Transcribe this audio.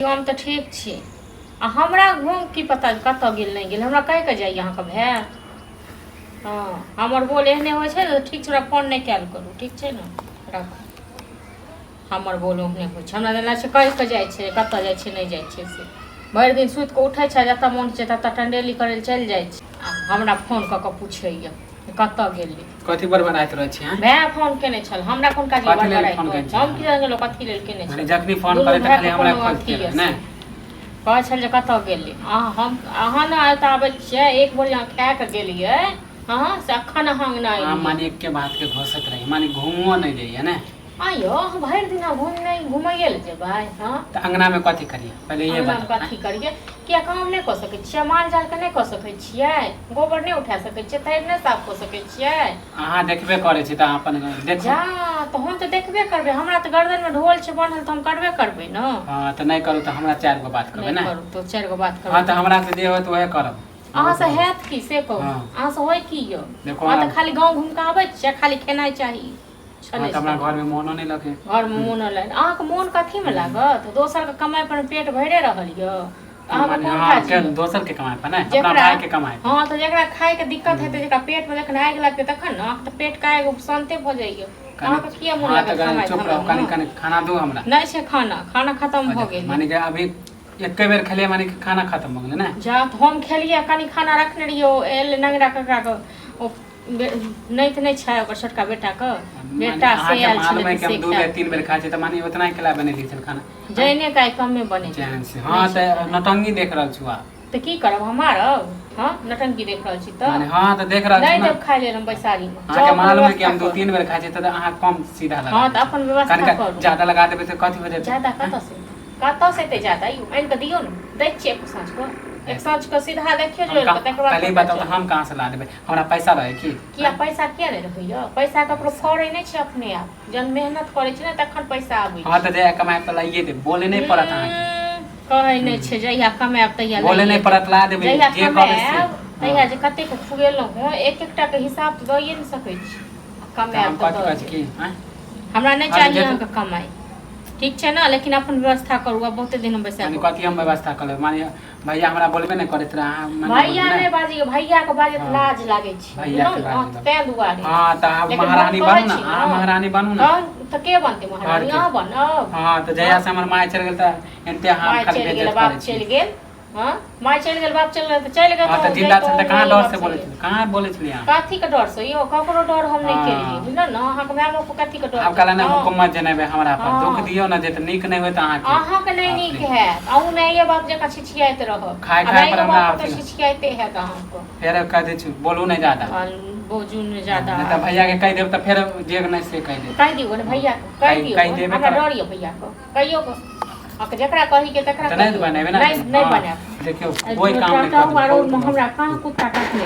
हम तो ठीक छी। आ हमरा घूम की पता कत गेल नहीं गेल, हमरा कह के जाइए अहाँ के भाई। हाँ हमर बोल एहने हो छै तो ठीक छै, फोन नहीं कैल करू, ठीक छै ना, रख। हमर बोल ओहने हो छै, हमरा देला छै कह के जाय छै, कत जाय छै नहीं जाय छै से। भर दिन सुत के उठे छै, जत मन छै तत टंडेली करे ले चल जाय छै, हमरा फोन क के पूछैया कत गेली। कथी बड़बड़ाइत रहै छी? भाई फोन केने छल, हमरा कोन काज बड़बड़ाइत हम की जाने कथी लेल केने छल। जखनी फोन करे त खाली हमरा फोन किया नै कहै छल जे कत गेली। हम अहाँ न आबै छियै, एक बेर यहाँ खा के गेलियै हाँ से अखन अहाँ नहीं हम मानी एक के बात के घोषित रही, मानी घूमो नहीं जाइए ना। आइयो भर दिन घूमैये ले जेबै। हाँ त अंगना में कथी करिए पहले ये बता। कथी करिए, किया काम नहीं क सकै छियै, माल जाल के नहीं क सकै छियै, गोबर नहीं उठा सकै छियै, थैर नहीं साफ क सकै छियै। अहाँ देखबे करे छी त अपन देख जा तो हम तो देखबे करबे, हमरा तो गर्दन में ढोल छै बनल त हम करबे करबे न। हां त नहीं करू त हमरा चार गो बात करबे ना। करू तो चार गो बात करबे। हां त हमरा से जे होत ओहे करब। अहाँ से हैत की से कहू, अहाँ से होय की यो? अहाँ त खाली गांव घूम के आबै छियै, खाली खेनाइ चाही। छले हमरा घर में मोनो नहीं लगे। घर में मोन ले अहाँ के मोन कथी में लागत? दोसर के कमाई पर पेट भरे रहल यो। अहाँ के कोन काज दोसर के कमाई पर ना, अपना भाई के कमाई। हां त जेकरा खाए के दिक्कत हेते, जेकरा पेट में जखन आगि लगते तखन न त पेट का एगो शांति भ जाइयो। अहाँ के किया मोन लागत कमाई? चुप रहो, कनी खाना दो हमरा। नहीं छै खाना खत्म भ गेल। माने के अभी एक बेर खेलिए, माने के खाना खत्म हो गेल ना। जा हम खेलिए, कनी खाना रखने रहियो, एल नंगरा ककरा के नहीं तो नहीं छै ओकर छोटका बेटा के, बेटा से आयल मालूम है कि हम 2 बेर 3 बेर खाइ छै त माने उतना ही खिला बने दी छल खाना। जइने काई कमे बने जान से। हां त नटंगी देख रहल छु आ त की करब हमारब? हां नटंगी देख रहल छी त माने हां त देख रहल छी नहीं देख खाइ ले हम बैसारी में। अहाँ के मालूम है कि हम 2-3 बेर खाइ छै त अहाँ कम सीधा लगा। हां त अपन व्यवस्था करू। ज्यादा लगा देबे त कथि हो जाए? ज्यादा कत से ते ज्यादा यू आइन के दियो न, दै छियै एक साँझ को, एक साँझ को सीधा देखियो जो तकर बाद पहले बताओ त हम कहां से ला देबे? हमरा पैसा रहे की? किया पैसा किया नहीं रहइयो? पैसा ककरो फड़े नहीं छै अपने आप, जन मेहनत करे छै न तखन पैसा आबै छै। हां त जे कमाए त लाइए दे, बोले नहीं पड़त अहाँ के। कहै नहीं छै जहिया कमाएब तहिया बोले नहीं पड़त, ला देबे जहिया जे कहबे से। तहिया जे कते को खुएलौ हो, एक एकटा के हिसाब त दइए नहीं सकै छी। कमाएब त कथि की हैं? हमरा नहीं चाहिए अहाँ के कमाई, ठीक छै ना, लेकिन अपन व्यवस्था करू। अब बहुते दिन हम बैसा कथि हम व्यवस्था कर ले? माने भैया हमरा बोलबे नहीं करत रहा। भैया नहीं बाजियो, भैया के बाजे त लाज लागे छै, बुझलौ ते दुआरे। हां त आप महारानी बनू ना, हां महारानी बनू ना। त के बनते महारानी? हां बनब। हां त जया से हमर माय चल गेल त एनते हम खाली चल गेल, बाप चल गेल। हां माय चल गेल, बाप चल गेल त चल गेल। हां त जिंदा छ त कहां डर से बोले छी? कहां बोले छी यहां? कथि के डर से यो? ककरो डर हम नहीं केलिए, बुझल न। अहाँ के माय बाप कथि के डर? अब कला ने हुकूमत जनेबे हमरा पर दुख दियो ना, जे त नीक नहीं होत अहाँ के। अहाँ के नहीं नीक है, अहू नहीं ये बाप जका छिछियाइत रह। खाए पर हमरा छिछियाइते है त अहाँ को फेर कह दे छी बोलू नहीं ज्यादा। बोजू नहीं ज्यादा। नहीं त भैया के कह देब त फिर जेग नहीं से कह देब। कह दियो ने भैया को, कह दियो हमरा डर ये भैया को, कहियो को जकरा कही के तकरा नहीं बनेबे ना। नहीं बने। देखियो कोई काम नहीं कर। हमरा कहां कुत्ता काटने